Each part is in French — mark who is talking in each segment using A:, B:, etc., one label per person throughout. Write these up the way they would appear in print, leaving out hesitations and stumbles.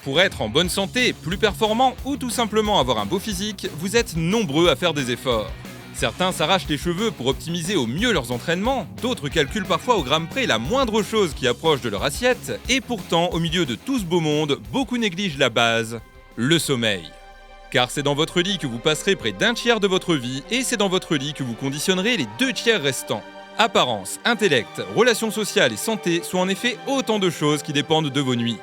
A: Pour être en bonne santé, plus performant ou tout simplement avoir un beau physique, vous êtes nombreux à faire des efforts. Certains s'arrachent les cheveux pour optimiser au mieux leurs entraînements, d'autres calculent parfois au gramme près la moindre chose qui approche de leur assiette, et pourtant, au milieu de tout ce beau monde, beaucoup négligent la base, le sommeil. Car c'est dans votre lit que vous passerez près d'un tiers de votre vie, et c'est dans votre lit que vous conditionnerez les 2 tiers restants. Apparence, intellect, relations sociales et santé sont en effet autant de choses qui dépendent de vos nuits.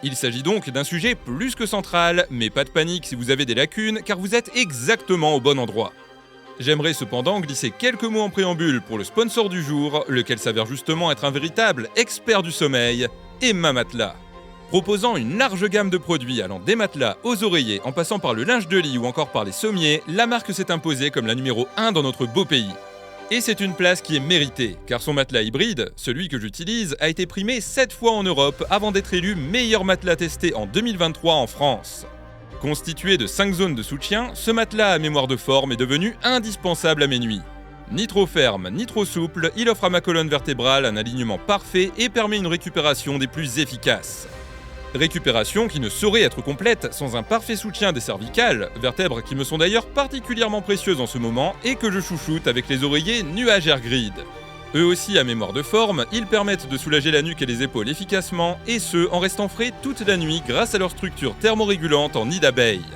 A: Il s'agit donc d'un sujet plus que central, mais pas de panique si vous avez des lacunes, car vous êtes exactement au bon endroit. J'aimerais cependant glisser quelques mots en préambule pour le sponsor du jour, lequel s'avère justement être un véritable expert du sommeil, Emma Matelas. Proposant une large gamme de produits allant des matelas aux oreillers en passant par le linge de lit ou encore par les sommiers, la marque s'est imposée comme la numéro 1 dans notre beau pays. Et c'est une place qui est méritée, car son matelas hybride, celui que j'utilise, a été primé 7 fois en Europe avant d'être élu meilleur matelas testé en 2023 en France. Constitué de 5 zones de soutien, ce matelas à mémoire de forme est devenu indispensable à mes nuits. Ni trop ferme, ni trop souple, il offre à ma colonne vertébrale un alignement parfait et permet une récupération des plus efficaces. Récupération qui ne saurait être complète sans un parfait soutien des cervicales, vertèbres qui me sont d'ailleurs particulièrement précieuses en ce moment et que je chouchoute avec les oreillers Nuage Air Grid. Eux aussi à mémoire de forme, ils permettent de soulager la nuque et les épaules efficacement, et ce, en restant frais toute la nuit grâce à leur structure thermorégulante en nid d'abeille.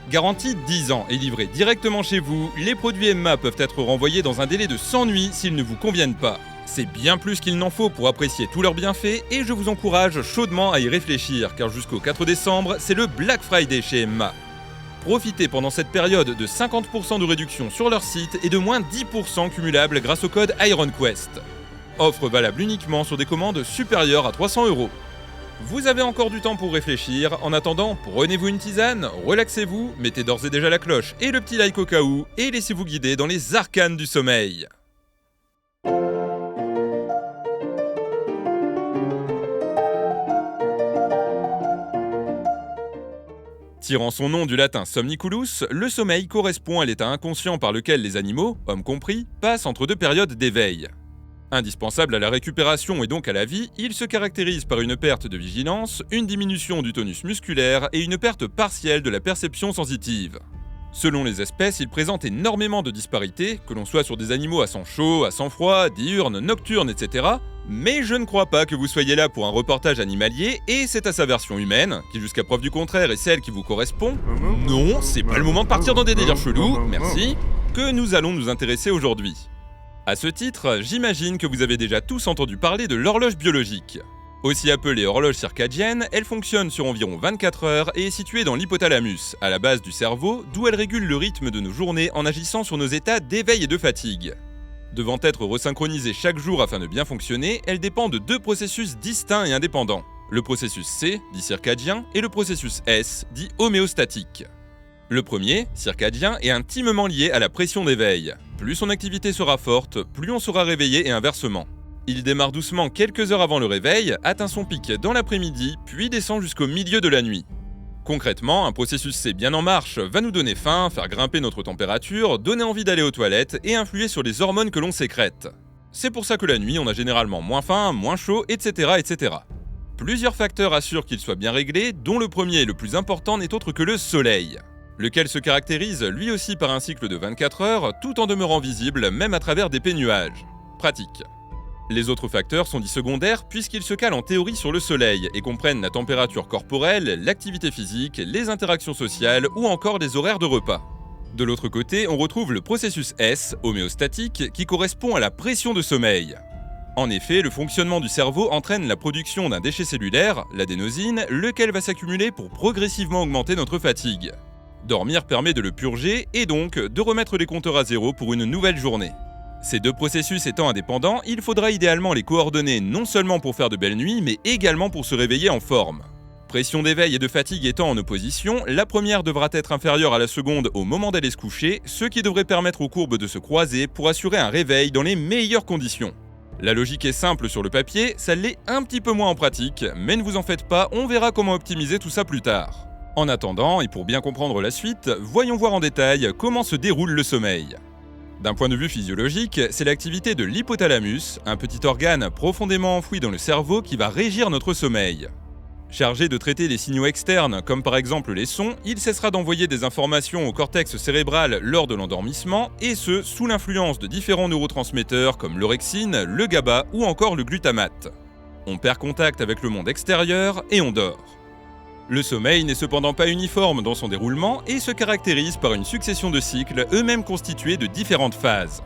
A: Garantie 10 ans et livrés directement chez vous, les produits Emma peuvent être renvoyés dans un délai de 100 nuits s'ils ne vous conviennent pas. C'est bien plus qu'il n'en faut pour apprécier tous leurs bienfaits, et je vous encourage chaudement à y réfléchir, car jusqu'au 4 décembre, c'est le Black Friday chez Emma. Profitez pendant cette période de 50% de réduction sur leur site et de moins 10% cumulable grâce au code IronQuest. Offre valable uniquement sur des commandes supérieures à 300 €. Vous avez encore du temps pour réfléchir. En attendant, prenez-vous une tisane, relaxez-vous, mettez d'ores et déjà la cloche et le petit like au cas où, et laissez-vous guider dans les arcanes du sommeil. Tirant son nom du latin somniculus, le sommeil correspond à l'état inconscient par lequel les animaux, hommes compris, passent entre 2 périodes d'éveil. Indispensable à la récupération et donc à la vie, il se caractérise par une perte de vigilance, une diminution du tonus musculaire et une perte partielle de la perception sensitive. Selon les espèces, il présente énormément de disparités, que l'on soit sur des animaux à sang chaud, à sang froid, diurnes, nocturnes, etc. Mais je ne crois pas que vous soyez là pour un reportage animalier, et c'est à sa version humaine, qui jusqu'à preuve du contraire est celle qui vous correspond, non, c'est pas le moment de partir dans des délires chelous, merci, que nous allons nous intéresser aujourd'hui. À ce titre, j'imagine que vous avez déjà tous entendu parler de l'horloge biologique. Aussi appelée horloge circadienne, elle fonctionne sur environ 24 heures et est située dans l'hypothalamus, à la base du cerveau, d'où elle régule le rythme de nos journées en agissant sur nos états d'éveil et de fatigue. Devant être resynchronisée chaque jour afin de bien fonctionner, elle dépend de 2 processus distincts et indépendants. Le processus C, dit circadien, et le processus S, dit homéostatique. Le premier, circadien, est intimement lié à la pression d'éveil. Plus son activité sera forte, plus on sera réveillé et inversement. Il démarre doucement quelques heures avant le réveil, atteint son pic dans l'après-midi, puis descend jusqu'au milieu de la nuit. Concrètement, un processus C bien en marche va nous donner faim, faire grimper notre température, donner envie d'aller aux toilettes et influer sur les hormones que l'on sécrète. C'est pour ça que la nuit, on a généralement moins faim, moins chaud, etc. etc. Plusieurs facteurs assurent qu'il soit bien réglé, dont le premier et le plus important n'est autre que le soleil, lequel se caractérise lui aussi par un cycle de 24 heures, tout en demeurant visible même à travers d'épais nuages. Pratique. Les autres facteurs sont dits secondaires puisqu'ils se calent en théorie sur le soleil et comprennent la température corporelle, l'activité physique, les interactions sociales ou encore les horaires de repas. De l'autre côté, on retrouve le processus S, homéostatique, qui correspond à la pression de sommeil. En effet, le fonctionnement du cerveau entraîne la production d'un déchet cellulaire, l'adénosine, lequel va s'accumuler pour progressivement augmenter notre fatigue. Dormir permet de le purger et donc de remettre les compteurs à zéro pour une nouvelle journée. Ces 2 processus étant indépendants, il faudra idéalement les coordonner non seulement pour faire de belles nuits, mais également pour se réveiller en forme. Pression d'éveil et de fatigue étant en opposition, la première devra être inférieure à la seconde au moment d'aller se coucher, ce qui devrait permettre aux courbes de se croiser pour assurer un réveil dans les meilleures conditions. La logique est simple sur le papier, ça l'est un petit peu moins en pratique, mais ne vous en faites pas, on verra comment optimiser tout ça plus tard. En attendant, et pour bien comprendre la suite, voyons voir en détail comment se déroule le sommeil. D'un point de vue physiologique, c'est l'activité de l'hypothalamus, un petit organe profondément enfoui dans le cerveau qui va régir notre sommeil. Chargé de traiter les signaux externes, comme par exemple les sons, il cessera d'envoyer des informations au cortex cérébral lors de l'endormissement, et ce, sous l'influence de différents neurotransmetteurs comme l'orexine, le GABA ou encore le glutamate. On perd contact avec le monde extérieur et on dort. Le sommeil n'est cependant pas uniforme dans son déroulement et se caractérise par une succession de cycles, eux-mêmes constitués de différentes phases.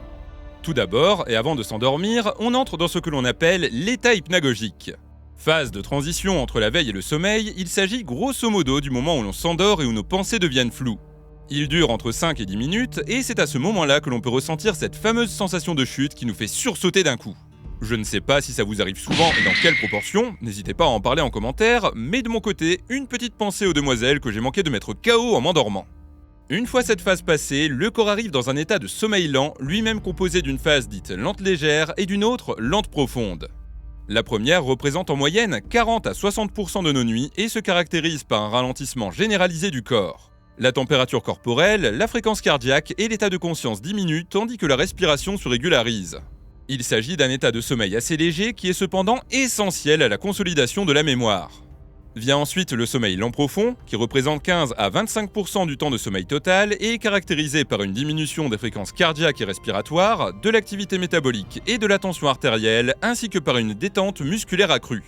A: Tout d'abord, et avant de s'endormir, on entre dans ce que l'on appelle l'état hypnagogique. Phase de transition entre la veille et le sommeil, il s'agit grosso modo du moment où l'on s'endort et où nos pensées deviennent floues. Il dure entre 5 et 10 minutes et c'est à ce moment-là que l'on peut ressentir cette fameuse sensation de chute qui nous fait sursauter d'un coup. Je ne sais pas si ça vous arrive souvent et dans quelle proportion, n'hésitez pas à en parler en commentaire, mais de mon côté, une petite pensée aux demoiselles que j'ai manqué de mettre KO en m'endormant. Une fois cette phase passée, le corps arrive dans un état de sommeil lent, lui-même composé d'une phase dite lente légère et d'une autre lente profonde. La première représente en moyenne 40 à 60% de nos nuits et se caractérise par un ralentissement généralisé du corps. La température corporelle, la fréquence cardiaque et l'état de conscience diminuent tandis que la respiration se régularise. Il s'agit d'un état de sommeil assez léger qui est cependant essentiel à la consolidation de la mémoire. Vient ensuite le sommeil lent profond, qui représente 15 à 25% du temps de sommeil total et est caractérisé par une diminution des fréquences cardiaques et respiratoires, de l'activité métabolique et de la tension artérielle, ainsi que par une détente musculaire accrue.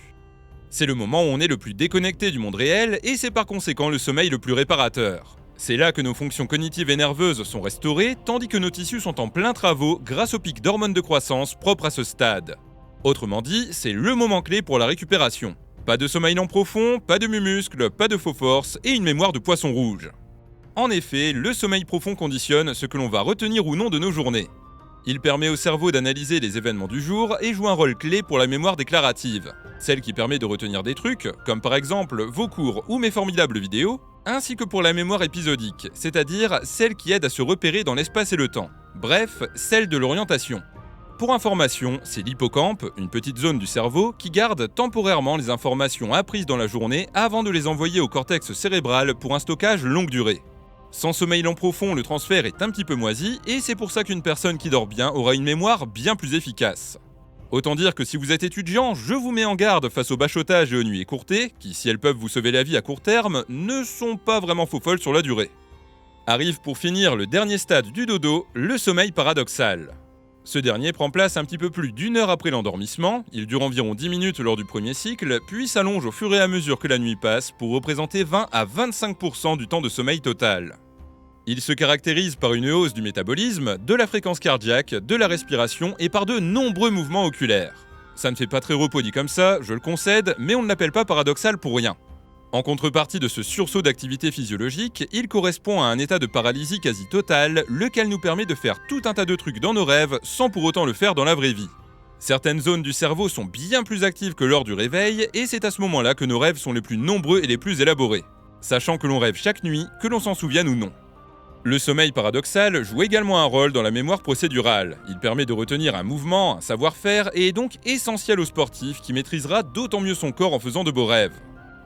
A: C'est le moment où on est le plus déconnecté du monde réel et c'est par conséquent le sommeil le plus réparateur. C'est là que nos fonctions cognitives et nerveuses sont restaurées, tandis que nos tissus sont en plein travaux grâce aux pics d'hormones de croissance propres à ce stade. Autrement dit, c'est le moment clé pour la récupération. Pas de sommeil lent profond, pas de muscles, pas de faux force et une mémoire de poisson rouge. En effet, le sommeil profond conditionne ce que l'on va retenir ou non de nos journées. Il permet au cerveau d'analyser les événements du jour et joue un rôle clé pour la mémoire déclarative, celle qui permet de retenir des trucs, comme par exemple vos cours ou mes formidables vidéos, ainsi que pour la mémoire épisodique, c'est-à-dire celle qui aide à se repérer dans l'espace et le temps, bref, celle de l'orientation. Pour information, c'est l'hippocampe, une petite zone du cerveau, qui garde temporairement les informations apprises dans la journée avant de les envoyer au cortex cérébral pour un stockage longue durée. Sans sommeil lent profond, le transfert est un petit peu moisi et c'est pour ça qu'une personne qui dort bien aura une mémoire bien plus efficace. Autant dire que si vous êtes étudiant, je vous mets en garde face au bachotage et aux nuits écourtées, qui si elles peuvent vous sauver la vie à court terme, ne sont pas vraiment faux folles sur la durée. Arrive pour finir le dernier stade du dodo, le sommeil paradoxal. Ce dernier prend place un petit peu plus d'une heure après l'endormissement, il dure environ 10 minutes lors du premier cycle, puis s'allonge au fur et à mesure que la nuit passe pour représenter 20 à 25% du temps de sommeil total. Il se caractérise par une hausse du métabolisme, de la fréquence cardiaque, de la respiration et par de nombreux mouvements oculaires. Ça ne fait pas très repos dit comme ça, je le concède, mais on ne l'appelle pas paradoxal pour rien. En contrepartie de ce sursaut d'activité physiologique, il correspond à un état de paralysie quasi totale, lequel nous permet de faire tout un tas de trucs dans nos rêves sans pour autant le faire dans la vraie vie. Certaines zones du cerveau sont bien plus actives que lors du réveil, et c'est à ce moment-là que nos rêves sont les plus nombreux et les plus élaborés, sachant que l'on rêve chaque nuit, que l'on s'en souvienne ou non. Le sommeil paradoxal joue également un rôle dans la mémoire procédurale. Il permet de retenir un mouvement, un savoir-faire et est donc essentiel au sportif qui maîtrisera d'autant mieux son corps en faisant de beaux rêves.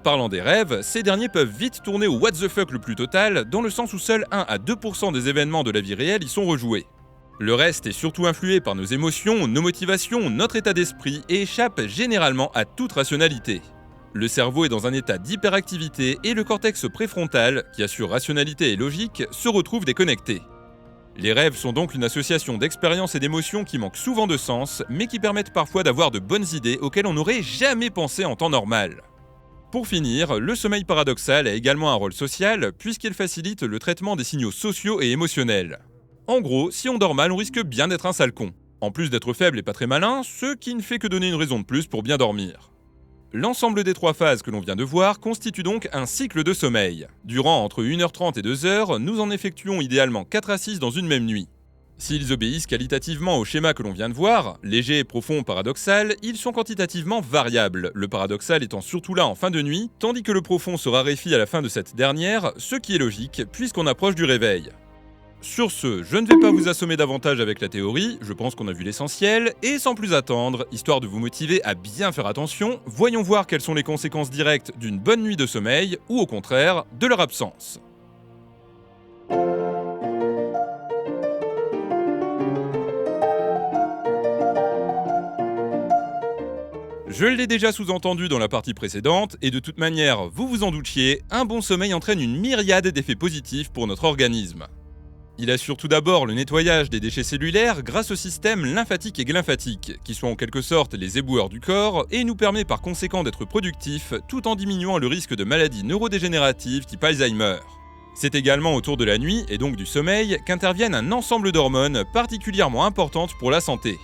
A: Parlant des rêves, ces derniers peuvent vite tourner au what the fuck le plus total, dans le sens où seuls 1 à 2% des événements de la vie réelle y sont rejoués. Le reste est surtout influé par nos émotions, nos motivations, notre état d'esprit et échappe généralement à toute rationalité. Le cerveau est dans un état d'hyperactivité et le cortex préfrontal, qui assure rationalité et logique, se retrouve déconnecté. Les rêves sont donc une association d'expériences et d'émotions qui manquent souvent de sens, mais qui permettent parfois d'avoir de bonnes idées auxquelles on n'aurait jamais pensé en temps normal. Pour finir, le sommeil paradoxal a également un rôle social, puisqu'il facilite le traitement des signaux sociaux et émotionnels. En gros, si on dort mal, on risque bien d'être un sale con. En plus d'être faible et pas très malin, ce qui ne fait que donner une raison de plus pour bien dormir. L'ensemble des 3 phases que l'on vient de voir constitue donc un cycle de sommeil. Durant entre 1h30 et 2h, nous en effectuons idéalement 4 à 6 dans une même nuit. S'ils obéissent qualitativement au schéma que l'on vient de voir, léger, profond, paradoxal, ils sont quantitativement variables, le paradoxal étant surtout là en fin de nuit, tandis que le profond se raréfie à la fin de cette dernière, ce qui est logique puisqu'on approche du réveil. Sur ce, je ne vais pas vous assommer davantage avec la théorie, je pense qu'on a vu l'essentiel, et sans plus attendre, histoire de vous motiver à bien faire attention, voyons voir quelles sont les conséquences directes d'une bonne nuit de sommeil, ou au contraire, de leur absence. Je l'ai déjà sous-entendu dans la partie précédente, et de toute manière, vous vous en doutiez, un bon sommeil entraîne une myriade d'effets positifs pour notre organisme. Il assure tout d'abord le nettoyage des déchets cellulaires grâce au système lymphatique et glymphatique, qui sont en quelque sorte les éboueurs du corps, et nous permet par conséquent d'être productifs tout en diminuant le risque de maladies neurodégénératives type Alzheimer. C'est également autour de la nuit, et donc du sommeil, qu'interviennent un ensemble d'hormones particulièrement importantes pour la santé.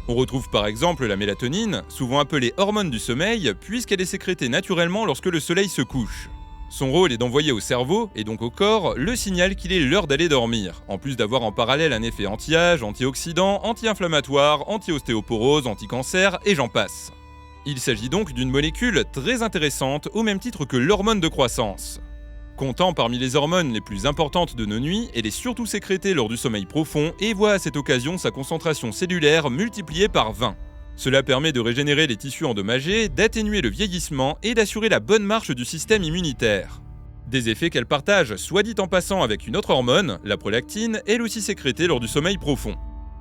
A: On retrouve par exemple la mélatonine, souvent appelée hormone du sommeil, puisqu'elle est sécrétée naturellement lorsque le soleil se couche. Son rôle est d'envoyer au cerveau, et donc au corps, le signal qu'il est l'heure d'aller dormir, en plus d'avoir en parallèle un effet anti-âge, antioxydant, anti-inflammatoire, anti-ostéoporose, anti-cancer, et j'en passe. Il s'agit donc d'une molécule très intéressante au même titre que l'hormone de croissance. Comptant parmi les hormones les plus importantes de nos nuits, elle est surtout sécrétée lors du sommeil profond et voit à cette occasion sa concentration cellulaire multipliée par 20. Cela permet de régénérer les tissus endommagés, d'atténuer le vieillissement et d'assurer la bonne marche du système immunitaire. Des effets qu'elle partage, soit dit en passant, avec une autre hormone, la prolactine, elle aussi sécrétée lors du sommeil profond.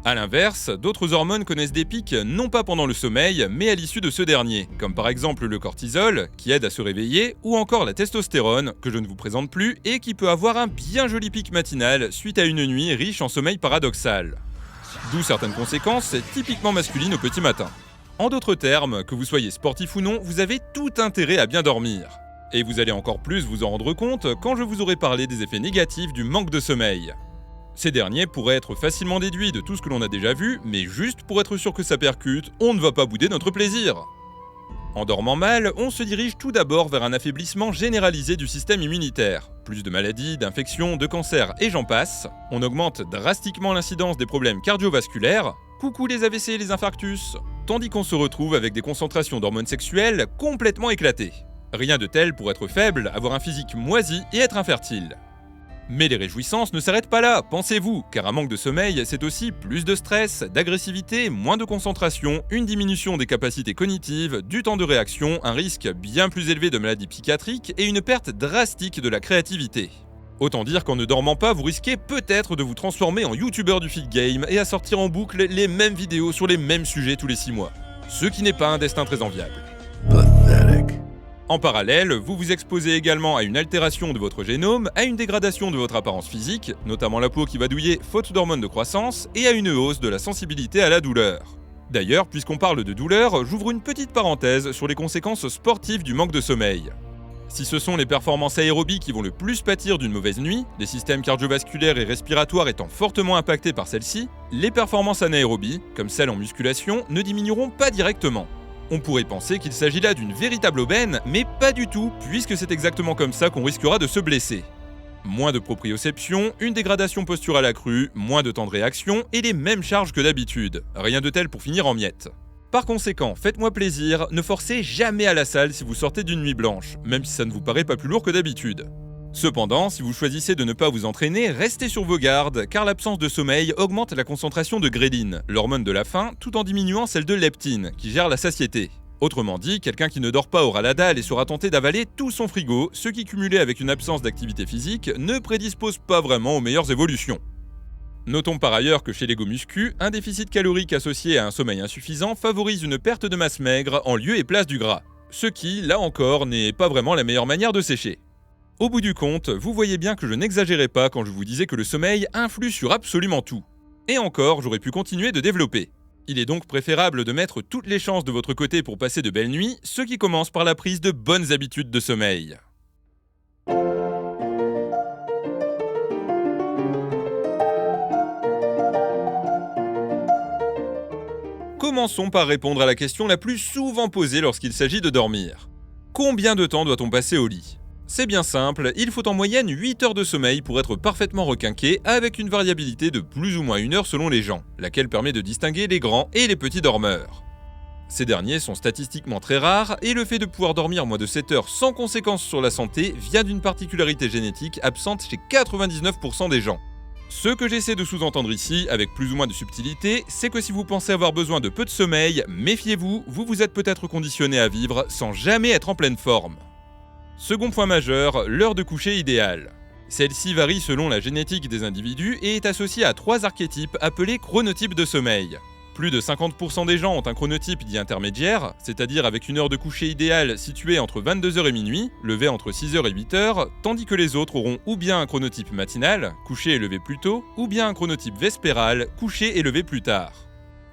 A: A l'inverse, d'autres hormones connaissent des pics non pas pendant le sommeil, mais à l'issue de ce dernier, comme par exemple le cortisol, qui aide à se réveiller, ou encore la testostérone, que je ne vous présente plus, et qui peut avoir un bien joli pic matinal suite à une nuit riche en sommeil paradoxal. D'où certaines conséquences typiquement masculines au petit matin. En d'autres termes, que vous soyez sportif ou non, vous avez tout intérêt à bien dormir. Et vous allez encore plus vous en rendre compte quand je vous aurai parlé des effets négatifs du manque de sommeil. Ces derniers pourraient être facilement déduits de tout ce que l'on a déjà vu, mais juste pour être sûr que ça percute, on ne va pas bouder notre plaisir. En dormant mal, on se dirige tout d'abord vers un affaiblissement généralisé du système immunitaire. Plus de maladies, d'infections, de cancers et j'en passe. On augmente drastiquement l'incidence des problèmes cardiovasculaires. Coucou les AVC et les infarctus. Tandis qu'on se retrouve avec des concentrations d'hormones sexuelles complètement éclatées. Rien de tel pour être faible, avoir un physique moisi et être infertile. Mais les réjouissances ne s'arrêtent pas là, pensez-vous, car un manque de sommeil, c'est aussi plus de stress, d'agressivité, moins de concentration, une diminution des capacités cognitives, du temps de réaction, un risque bien plus élevé de maladies psychiatriques et une perte drastique de la créativité. Autant dire qu'en ne dormant pas, vous risquez peut-être de vous transformer en youtubeur du feed game et à sortir en boucle les mêmes vidéos sur les mêmes sujets tous les 6 mois. Ce qui n'est pas un destin très enviable.
B: Pathetic.
A: En parallèle, vous vous exposez également à une altération de votre génome, à une dégradation de votre apparence physique, notamment la peau qui va douiller faute d'hormones de croissance, et à une hausse de la sensibilité à la douleur. D'ailleurs, puisqu'on parle de douleur, j'ouvre une petite parenthèse sur les conséquences sportives du manque de sommeil. Si ce sont les performances aérobies qui vont le plus pâtir d'une mauvaise nuit, les systèmes cardiovasculaires et respiratoires étant fortement impactés par celle-ci, les performances anaérobies, comme celles en musculation, ne diminueront pas directement. On pourrait penser qu'il s'agit là d'une véritable aubaine, mais pas du tout, puisque c'est exactement comme ça qu'on risquera de se blesser. Moins de proprioception, une dégradation posturale accrue, moins de temps de réaction et les mêmes charges que d'habitude. Rien de tel pour finir en miettes. Par conséquent, faites-moi plaisir, ne forcez jamais à la salle si vous sortez d'une nuit blanche, même si ça ne vous paraît pas plus lourd que d'habitude. Cependant, si vous choisissez de ne pas vous entraîner, restez sur vos gardes, car l'absence de sommeil augmente la concentration de gréline, l'hormone de la faim, tout en diminuant celle de leptine, qui gère la satiété. Autrement dit, quelqu'un qui ne dort pas aura la dalle et sera tenté d'avaler tout son frigo, ce qui, cumulé avec une absence d'activité physique, ne prédispose pas vraiment aux meilleures évolutions. Notons par ailleurs que chez les go-muscu, un déficit calorique associé à un sommeil insuffisant favorise une perte de masse maigre en lieu et place du gras, ce qui, là encore, n'est pas vraiment la meilleure manière de sécher. Au bout du compte, vous voyez bien que je n'exagérais pas quand je vous disais que le sommeil influe sur absolument tout. Et encore, j'aurais pu continuer de développer. Il est donc préférable de mettre toutes les chances de votre côté pour passer de belles nuits, ce qui commence par la prise de bonnes habitudes de sommeil. Commençons par répondre à la question la plus souvent posée lorsqu'il s'agit de dormir. Combien de temps doit-on passer au lit ? C'est bien simple, il faut en moyenne 8 heures de sommeil pour être parfaitement requinqué avec une variabilité de plus ou moins 1 heure selon les gens, laquelle permet de distinguer les grands et les petits dormeurs. Ces derniers sont statistiquement très rares et le fait de pouvoir dormir moins de 7 heures sans conséquence sur la santé vient d'une particularité génétique absente chez 99% des gens. Ce que j'essaie de sous-entendre ici, avec plus ou moins de subtilité, c'est que si vous pensez avoir besoin de peu de sommeil, méfiez-vous, vous vous êtes peut-être conditionné à vivre sans jamais être en pleine forme. Second point majeur, l'heure de coucher idéale. Celle-ci varie selon la génétique des individus et est associée à 3 archétypes appelés chronotypes de sommeil. Plus de 50% des gens ont un chronotype dit intermédiaire, c'est-à-dire avec une heure de coucher idéale située entre 22h et minuit, levé entre 6h et 8h, tandis que les autres auront ou bien un chronotype matinal, couché et levé plus tôt, ou bien un chronotype vespéral, couché et levé plus tard.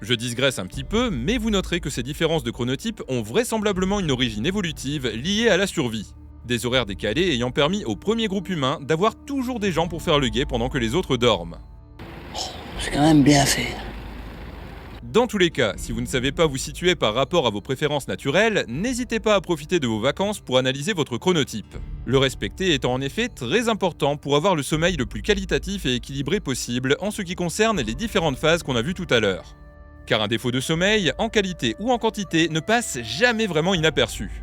A: Je digresse un petit peu, mais vous noterez que ces différences de chronotype ont vraisemblablement une origine évolutive liée à la survie. Des horaires décalés ayant permis au premier groupe humain d'avoir toujours des gens pour faire le guet pendant que les autres dorment.
B: C'est quand même bien fait.
A: Dans tous les cas, si vous ne savez pas vous situer par rapport à vos préférences naturelles, n'hésitez pas à profiter de vos vacances pour analyser votre chronotype. Le respecter étant en effet très important pour avoir le sommeil le plus qualitatif et équilibré possible en ce qui concerne les différentes phases qu'on a vues tout à l'heure. Car un défaut de sommeil, en qualité ou en quantité, ne passe jamais vraiment inaperçu.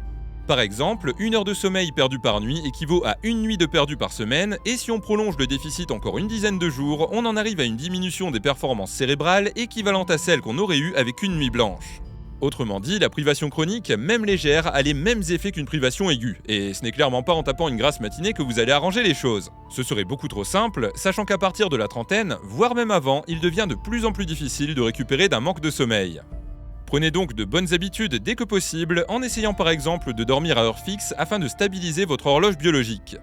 A: Par exemple, 1 heure de sommeil perdue par nuit équivaut à 1 nuit de perdu par semaine, et si on prolonge le déficit encore une dizaine de jours, on en arrive à une diminution des performances cérébrales équivalente à celle qu'on aurait eue avec une nuit blanche. Autrement dit, la privation chronique, même légère, a les mêmes effets qu'une privation aiguë, et ce n'est clairement pas en tapant une grasse matinée que vous allez arranger les choses. Ce serait beaucoup trop simple, sachant qu'à partir de la trentaine, voire même avant, il devient de plus en plus difficile de récupérer d'un manque de sommeil. Prenez donc de bonnes habitudes dès que possible, en essayant par exemple de dormir à heure fixe afin de stabiliser votre horloge biologique.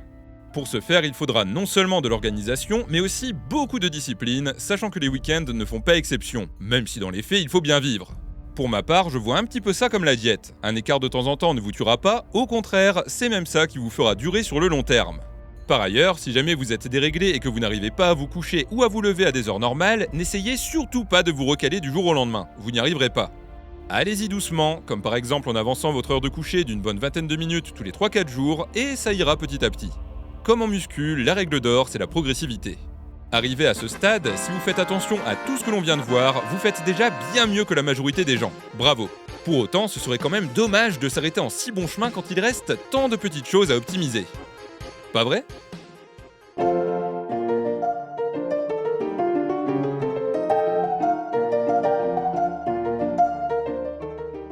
A: Pour ce faire, il faudra non seulement de l'organisation, mais aussi beaucoup de discipline, sachant que les week-ends ne font pas exception, même si dans les faits, il faut bien vivre. Pour ma part, je vois un petit peu ça comme la diète. Un écart de temps en temps ne vous tuera pas, au contraire, c'est même ça qui vous fera durer sur le long terme. Par ailleurs, si jamais vous êtes déréglé et que vous n'arrivez pas à vous coucher ou à vous lever à des heures normales, n'essayez surtout pas de vous recaler du jour au lendemain, vous n'y arriverez pas. Allez-y doucement, comme par exemple en avançant votre heure de coucher d'une bonne vingtaine de minutes tous les 3-4 jours, et ça ira petit à petit. Comme en muscu, la règle d'or, c'est la progressivité. Arrivé à ce stade, si vous faites attention à tout ce que l'on vient de voir, vous faites déjà bien mieux que la majorité des gens. Bravo. Pour autant, ce serait quand même dommage de s'arrêter en si bon chemin quand il reste tant de petites choses à optimiser. Pas vrai ?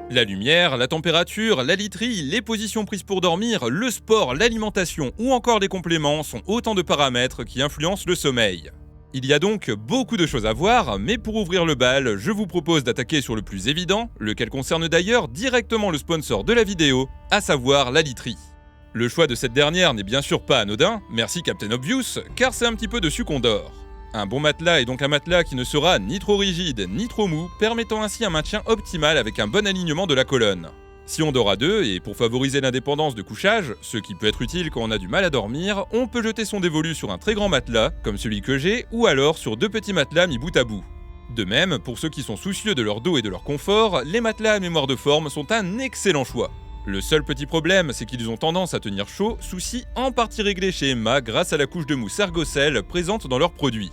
A: La lumière, la température, la literie, les positions prises pour dormir, le sport, l'alimentation ou encore les compléments sont autant de paramètres qui influencent le sommeil. Il y a donc beaucoup de choses à voir, mais pour ouvrir le bal, je vous propose d'attaquer sur le plus évident, lequel concerne d'ailleurs directement le sponsor de la vidéo, à savoir la literie. Le choix de cette dernière n'est bien sûr pas anodin, merci Captain Obvious, car c'est un petit peu dessus qu'on dort. Un bon matelas est donc un matelas qui ne sera ni trop rigide ni trop mou, permettant ainsi un maintien optimal avec un bon alignement de la colonne. Si on dort à deux, et pour favoriser l'indépendance de couchage, ce qui peut être utile quand on a du mal à dormir, on peut jeter son dévolu sur un très grand matelas, comme celui que j'ai, ou alors sur 2 petits matelas mis bout à bout. De même, pour ceux qui sont soucieux de leur dos et de leur confort, les matelas à mémoire de forme sont un excellent choix. Le seul petit problème, c'est qu'ils ont tendance à tenir chaud, souci en partie réglé chez Emma grâce à la couche de mousse Ergocell présente dans leurs produits.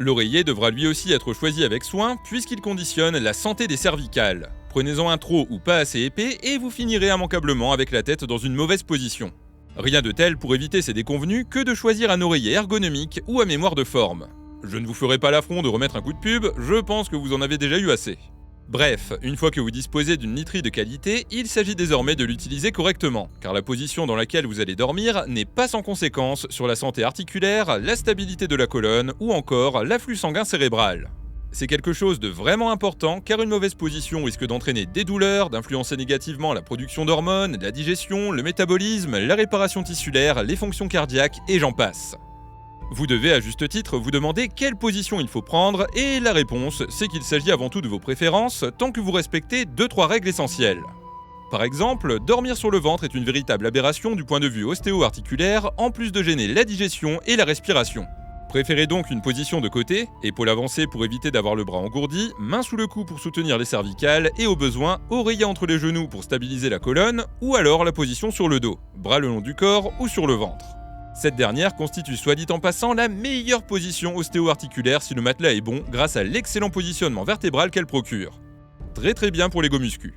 A: L'oreiller devra lui aussi être choisi avec soin puisqu'il conditionne la santé des cervicales. Prenez-en un trop ou pas assez épais et vous finirez immanquablement avec la tête dans une mauvaise position. Rien de tel pour éviter ces déconvenues que de choisir un oreiller ergonomique ou à mémoire de forme. Je ne vous ferai pas l'affront de remettre un coup de pub, je pense que vous en avez déjà eu assez. Bref, une fois que vous disposez d'une literie de qualité, il s'agit désormais de l'utiliser correctement, car la position dans laquelle vous allez dormir n'est pas sans conséquence sur la santé articulaire, la stabilité de la colonne ou encore l'afflux sanguin cérébral. C'est quelque chose de vraiment important car une mauvaise position risque d'entraîner des douleurs, d'influencer négativement la production d'hormones, la digestion, le métabolisme, la réparation tissulaire, les fonctions cardiaques et j'en passe. Vous devez à juste titre vous demander quelle position il faut prendre et la réponse, c'est qu'il s'agit avant tout de vos préférences tant que vous respectez 2-3 règles essentielles. Par exemple, dormir sur le ventre est une véritable aberration du point de vue ostéo-articulaire en plus de gêner la digestion et la respiration. Préférez donc une position de côté, épaule avancée pour éviter d'avoir le bras engourdi, main sous le cou pour soutenir les cervicales et au besoin, oreiller entre les genoux pour stabiliser la colonne ou alors la position sur le dos, bras le long du corps ou sur le ventre. Cette dernière constitue soit dit en passant la meilleure position ostéo-articulaire si le matelas est bon grâce à l'excellent positionnement vertébral qu'elle procure. Très bien pour les go muscu.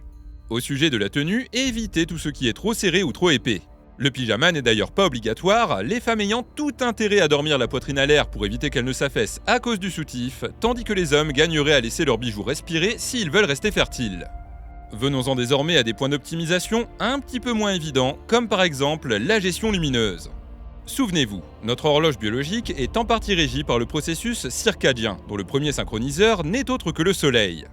A: Au sujet de la tenue, évitez tout ce qui est trop serré ou trop épais. Le pyjama n'est d'ailleurs pas obligatoire, les femmes ayant tout intérêt à dormir la poitrine à l'air pour éviter qu'elles ne s'affaissent à cause du soutif, tandis que les hommes gagneraient à laisser leurs bijoux respirer s'ils veulent rester fertiles. Venons-en désormais à des points d'optimisation un petit peu moins évidents, comme par exemple la gestion lumineuse. Souvenez-vous, notre horloge biologique est en partie régie par le processus circadien, dont le premier synchroniseur n'est autre que le soleil.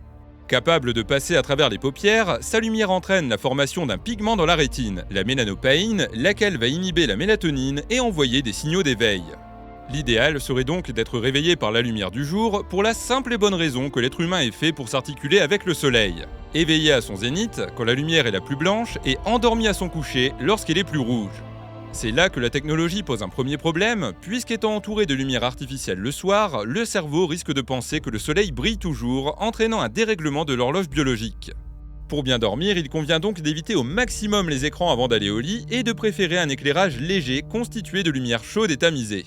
A: Capable de passer à travers les paupières, sa lumière entraîne la formation d'un pigment dans la rétine, la mélanopéine, laquelle va inhiber la mélatonine et envoyer des signaux d'éveil. L'idéal serait donc d'être réveillé par la lumière du jour pour la simple et bonne raison que l'être humain est fait pour s'articuler avec le soleil. Éveillé à son zénith quand la lumière est la plus blanche et endormi à son coucher lorsqu'elle est plus rouge. C'est là que la technologie pose un premier problème, puisqu'étant entouré de lumière artificielle le soir, le cerveau risque de penser que le soleil brille toujours, entraînant un dérèglement de l'horloge biologique. Pour bien dormir, il convient donc d'éviter au maximum les écrans avant d'aller au lit et de préférer un éclairage léger constitué de lumière chaude et tamisée.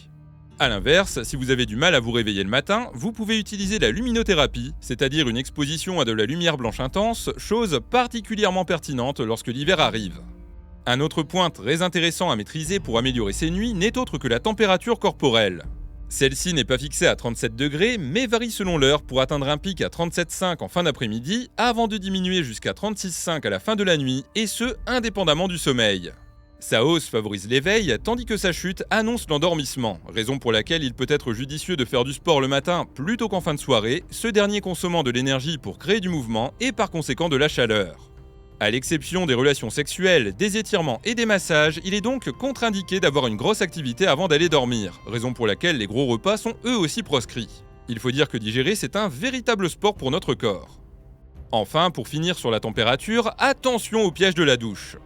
A: A l'inverse, si vous avez du mal à vous réveiller le matin, vous pouvez utiliser la luminothérapie, c'est-à-dire une exposition à de la lumière blanche intense, chose particulièrement pertinente lorsque l'hiver arrive. Un autre point très intéressant à maîtriser pour améliorer ces nuits n'est autre que la température corporelle. Celle-ci n'est pas fixée à 37 degrés, mais varie selon l'heure pour atteindre un pic à 37,5 en fin d'après-midi, avant de diminuer jusqu'à 36,5 à la fin de la nuit, et ce, indépendamment du sommeil. Sa hausse favorise l'éveil, tandis que sa chute annonce l'endormissement, raison pour laquelle il peut être judicieux de faire du sport le matin plutôt qu'en fin de soirée, ce dernier consommant de l'énergie pour créer du mouvement et par conséquent de la chaleur. À l'exception des relations sexuelles, des étirements et des massages, il est donc contre-indiqué d'avoir une grosse activité avant d'aller dormir, raison pour laquelle les gros repas sont eux aussi proscrits. Il faut dire que digérer, c'est un véritable sport pour notre corps. Enfin, pour finir sur la température, attention au piège de la douche.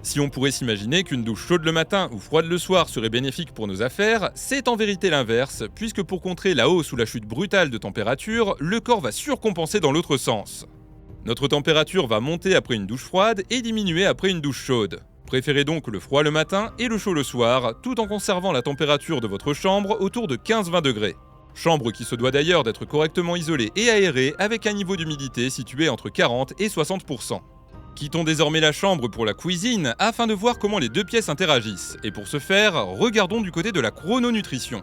A: Si on pourrait s'imaginer qu'une douche chaude le matin ou froide le soir serait bénéfique pour nos affaires, c'est en vérité l'inverse, puisque pour contrer la hausse ou la chute brutale de température, le corps va surcompenser dans l'autre sens. Notre température va monter après une douche froide et diminuer après une douche chaude. Préférez donc le froid le matin et le chaud le soir, tout en conservant la température de votre chambre autour de 15-20 degrés. Chambre qui se doit d'ailleurs d'être correctement isolée et aérée avec un niveau d'humidité situé entre 40 et 60%. Quittons désormais la chambre pour la cuisine afin de voir comment les deux pièces interagissent. Et pour ce faire, regardons du côté de la chrononutrition.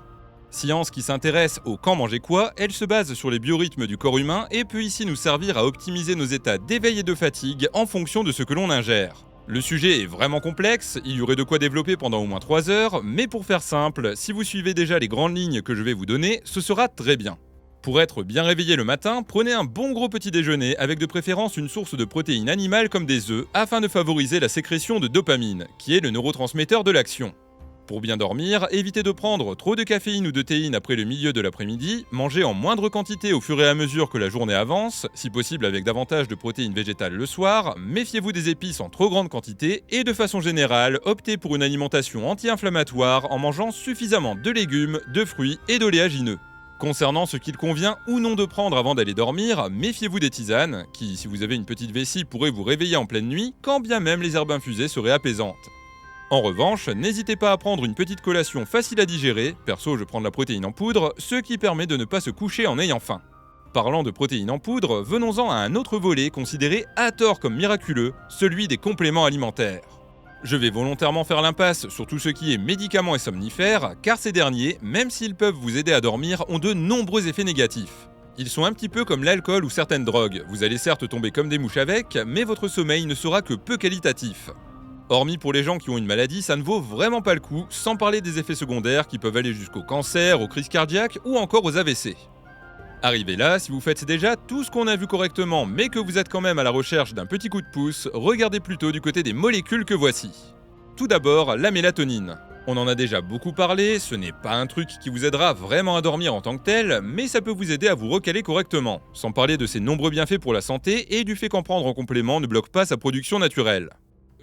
A: Science qui s'intéresse au quand manger quoi, elle se base sur les biorhythmes du corps humain et peut ici nous servir à optimiser nos états d'éveil et de fatigue en fonction de ce que l'on ingère. Le sujet est vraiment complexe, il y aurait de quoi développer pendant au moins 3 heures, mais pour faire simple, si vous suivez déjà les grandes lignes que je vais vous donner, ce sera très bien. Pour être bien réveillé le matin, prenez un bon gros petit déjeuner avec de préférence une source de protéines animales comme des œufs afin de favoriser la sécrétion de dopamine, qui est le neurotransmetteur de l'action. Pour bien dormir, évitez de prendre trop de caféine ou de théine après le milieu de l'après-midi, mangez en moindre quantité au fur et à mesure que la journée avance, si possible avec davantage de protéines végétales le soir, méfiez-vous des épices en trop grande quantité et de façon générale, optez pour une alimentation anti-inflammatoire en mangeant suffisamment de légumes, de fruits et d'oléagineux. Concernant ce qu'il convient ou non de prendre avant d'aller dormir, méfiez-vous des tisanes, qui, si vous avez une petite vessie, pourraient vous réveiller en pleine nuit, quand bien même les herbes infusées seraient apaisantes. En revanche, n'hésitez pas à prendre une petite collation facile à digérer, perso je prends de la protéine en poudre, ce qui permet de ne pas se coucher en ayant faim. Parlant de protéines en poudre, venons-en à un autre volet considéré à tort comme miraculeux, celui des compléments alimentaires. Je vais volontairement faire l'impasse sur tout ce qui est médicaments et somnifères, car ces derniers, même s'ils peuvent vous aider à dormir, ont de nombreux effets négatifs. Ils sont un petit peu comme l'alcool ou certaines drogues, vous allez certes tomber comme des mouches avec, mais votre sommeil ne sera que peu qualitatif. Hormis pour les gens qui ont une maladie, ça ne vaut vraiment pas le coup, sans parler des effets secondaires qui peuvent aller jusqu'au cancer, aux crises cardiaques ou encore aux AVC. Arrivé là, si vous faites déjà tout ce qu'on a vu correctement, mais que vous êtes quand même à la recherche d'un petit coup de pouce, regardez plutôt du côté des molécules que voici. Tout d'abord, la mélatonine. On en a déjà beaucoup parlé, ce n'est pas un truc qui vous aidera vraiment à dormir en tant que tel, mais ça peut vous aider à vous recaler correctement, sans parler de ses nombreux bienfaits pour la santé et du fait qu'en prendre en complément ne bloque pas sa production naturelle.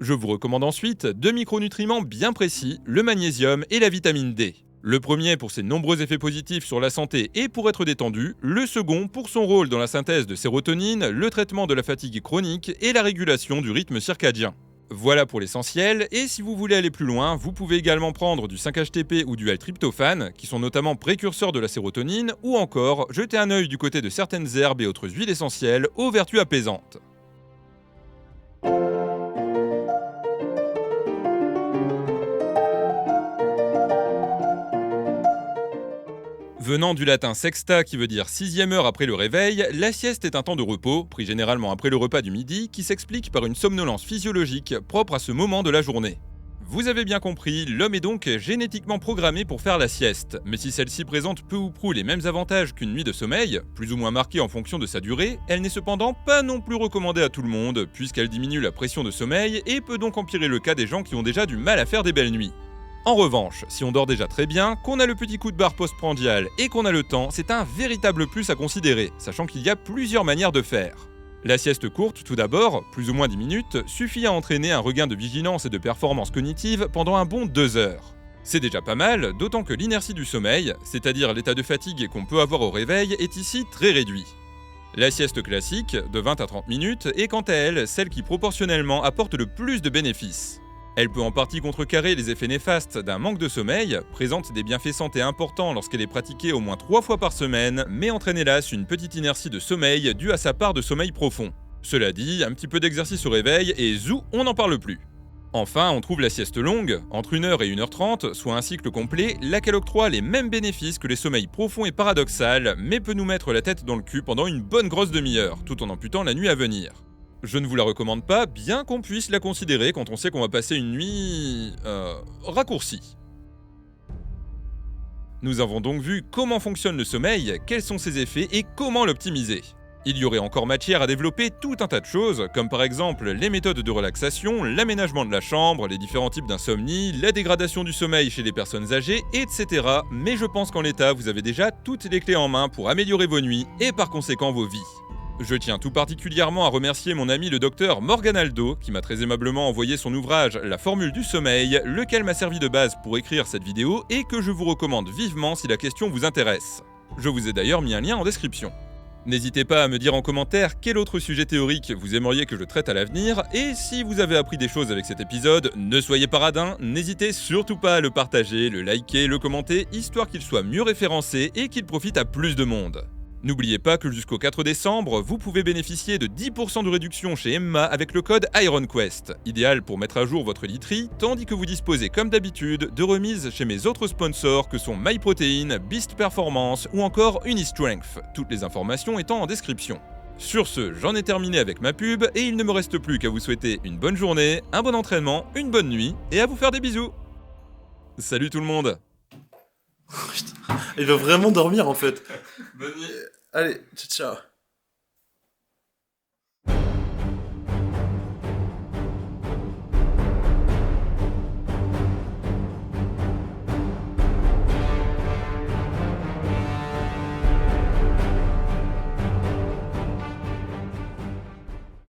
A: Je vous recommande ensuite 2 micronutriments bien précis, le magnésium et la vitamine D. Le premier pour ses nombreux effets positifs sur la santé et pour être détendu, le second pour son rôle dans la synthèse de sérotonine, le traitement de la fatigue chronique et la régulation du rythme circadien. Voilà pour l'essentiel, et si vous voulez aller plus loin, vous pouvez également prendre du 5-HTP ou du L-tryptophane, qui sont notamment précurseurs de la sérotonine, ou encore jeter un œil du côté de certaines herbes et autres huiles essentielles aux vertus apaisantes. Venant du latin sexta qui veut dire 6e heure après le réveil, la sieste est un temps de repos, pris généralement après le repas du midi, qui s'explique par une somnolence physiologique propre à ce moment de la journée. Vous avez bien compris, l'homme est donc génétiquement programmé pour faire la sieste, mais si celle-ci présente peu ou prou les mêmes avantages qu'une nuit de sommeil, plus ou moins marquée en fonction de sa durée, elle n'est cependant pas non plus recommandée à tout le monde, puisqu'elle diminue la pression de sommeil et peut donc empirer le cas des gens qui ont déjà du mal à faire des belles nuits. En revanche, si on dort déjà très bien, qu'on a le petit coup de barre postprandial et qu'on a le temps, c'est un véritable plus à considérer, sachant qu'il y a plusieurs manières de faire. La sieste courte, tout d'abord, plus ou moins 10 minutes, suffit à entraîner un regain de vigilance et de performance cognitive pendant un bon 2 heures. C'est déjà pas mal, d'autant que l'inertie du sommeil, c'est-à-dire l'état de fatigue qu'on peut avoir au réveil, est ici très réduit. La sieste classique, de 20 à 30 minutes, est quant à elle celle qui proportionnellement apporte le plus de bénéfices. Elle peut en partie contrecarrer les effets néfastes d'un manque de sommeil, présente des bienfaits santé importants lorsqu'elle est pratiquée au moins 3 fois par semaine, mais entraîne hélas une petite inertie de sommeil due à sa part de sommeil profond. Cela dit, un petit peu d'exercice au réveil et zou, on n'en parle plus. Enfin, on trouve la sieste longue, entre 1h et 1h30, soit un cycle complet, laquelle octroie les mêmes bénéfices que les sommeils profonds et paradoxal, mais peut nous mettre la tête dans le cul pendant une bonne grosse demi-heure, tout en amputant la nuit à venir. Je ne vous la recommande pas, bien qu'on puisse la considérer quand on sait qu'on va passer une nuit... raccourcie. Nous avons donc vu comment fonctionne le sommeil, quels sont ses effets et comment l'optimiser. Il y aurait encore matière à développer tout un tas de choses, comme par exemple les méthodes de relaxation, l'aménagement de la chambre, les différents types d'insomnie, la dégradation du sommeil chez les personnes âgées, etc. Mais je pense qu'en l'état, vous avez déjà toutes les clés en main pour améliorer vos nuits et par conséquent vos vies. Je tiens tout particulièrement à remercier mon ami le docteur Morgan Aldo, qui m'a très aimablement envoyé son ouvrage La formule du sommeil, lequel m'a servi de base pour écrire cette vidéo et que je vous recommande vivement si la question vous intéresse. Je vous ai d'ailleurs mis un lien en description. N'hésitez pas à me dire en commentaire quel autre sujet théorique vous aimeriez que je traite à l'avenir, et si vous avez appris des choses avec cet épisode, ne soyez pas radin, n'hésitez surtout pas à le partager, le liker, le commenter, histoire qu'il soit mieux référencé et qu'il profite à plus de monde. N'oubliez pas que jusqu'au 4 décembre, vous pouvez bénéficier de 10% de réduction chez Emma avec le code IRONQUEST, idéal pour mettre à jour votre literie, tandis que vous disposez comme d'habitude de remises chez mes autres sponsors que sont MyProtein, Beast Performance ou encore Unistrength, toutes les informations étant en description. Sur ce, j'en ai terminé avec ma pub et il ne me reste plus qu'à vous souhaiter une bonne journée, un bon entraînement, une bonne nuit et à vous faire des bisous. Salut tout le monde.
C: Il va vraiment dormir en fait.
A: Bonne nuit.
C: Allez, ciao.